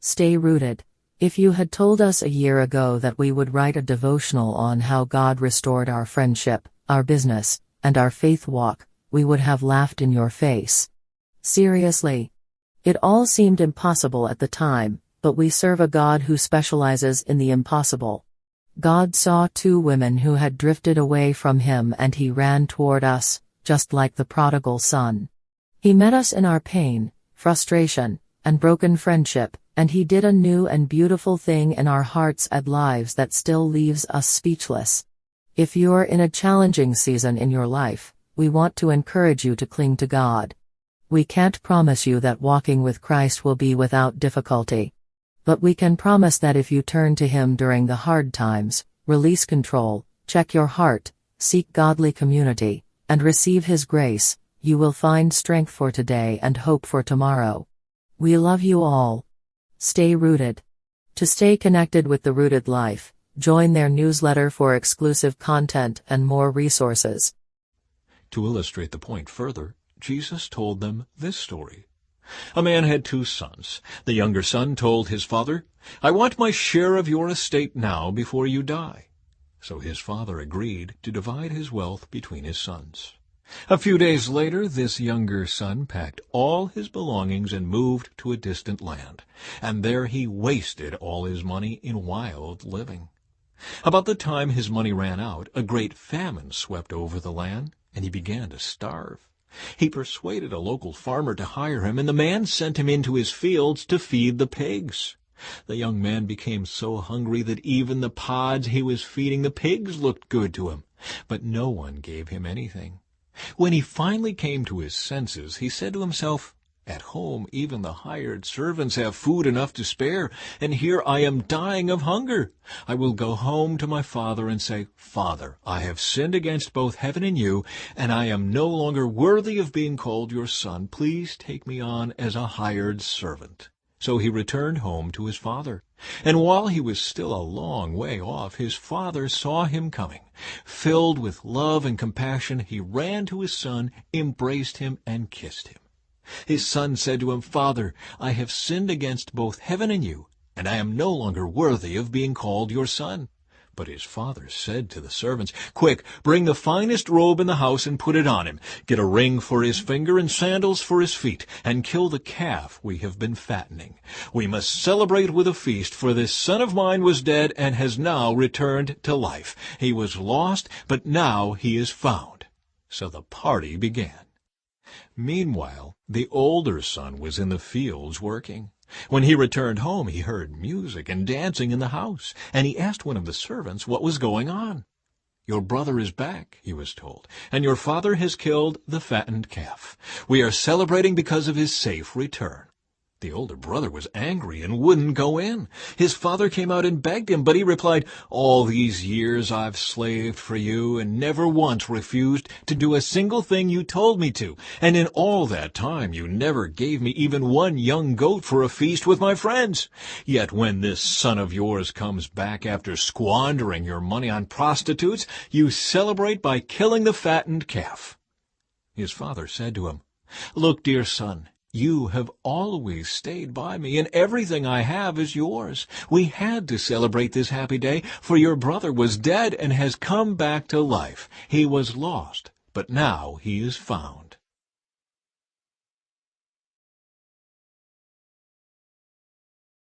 Stay rooted. If you had told us a year ago that we would write a devotional on how God restored our friendship, our business, and our faith walk, we would have laughed in your face. Seriously. It all seemed impossible at the time, but we serve a God who specializes in the impossible. God saw two women who had drifted away from Him and He ran toward us, just like the prodigal son. He met us in our pain, frustration, and broken friendship, and He did a new and beautiful thing in our hearts and lives that still leaves us speechless. If you're in a challenging season in your life, we want to encourage you to cling to God. We can't promise you that walking with Christ will be without difficulty. But we can promise that if you turn to Him during the hard times, release control, check your heart, seek godly community, and receive His grace, you will find strength for today and hope for tomorrow. We love you all. Stay rooted. To stay connected with the Rooted Life, join their newsletter for exclusive content and more resources. To illustrate the point further, Jesus told them this story. A man had 2 sons. The younger son told his father, "I want my share of your estate now before you die." So his father agreed to divide his wealth between his sons. A few days later, this younger son packed all his belongings and moved to a distant land, and there he wasted all his money in wild living. About the time his money ran out, a great famine swept over the land, and he began to starve. He persuaded a local farmer to hire him, and the man sent him into his fields to feed the pigs. The young man became so hungry that even the pods he was feeding the pigs looked good to him, but no one gave him anything. When he finally came to his senses, he said to himself, "At home even the hired servants have food enough to spare, and here I am dying of hunger. I will go home to my father and say, 'Father, I have sinned against both heaven and you, and I am no longer worthy of being called your son. Please take me on as a hired servant.'" So he returned home to his father. And while he was still a long way off, his father saw him coming. Filled with love and compassion, he ran to his son, embraced him, and kissed him. His son said to him, "Father, I have sinned against both heaven and you, and I am no longer worthy of being called your son." But his father said to the servants, "Quick, bring the finest robe in the house and put it on him. Get a ring for his finger and sandals for his feet, and kill the calf we have been fattening. We must celebrate with a feast, for this son of mine was dead and has now returned to life. He was lost, but now he is found." So the party began. Meanwhile, the older son was in the fields working. When he returned home, he heard music and dancing in the house, and he asked one of the servants what was going on. "Your brother is back," he was told, "and your father has killed the fattened calf. We are celebrating because of his safe return." The older brother was angry and wouldn't go in. His father came out and begged him, but he replied, "All these years I've slaved for you and never once refused to do a single thing you told me to. And in all that time you never gave me even one young goat for a feast with my friends. Yet when this son of yours comes back after squandering your money on prostitutes, you celebrate by killing the fattened calf." His father said to him, "Look, dear son, you have always stayed by me, and everything I have is yours. We had to celebrate this happy day, for your brother was dead and has come back to life. He was lost, but now he is found."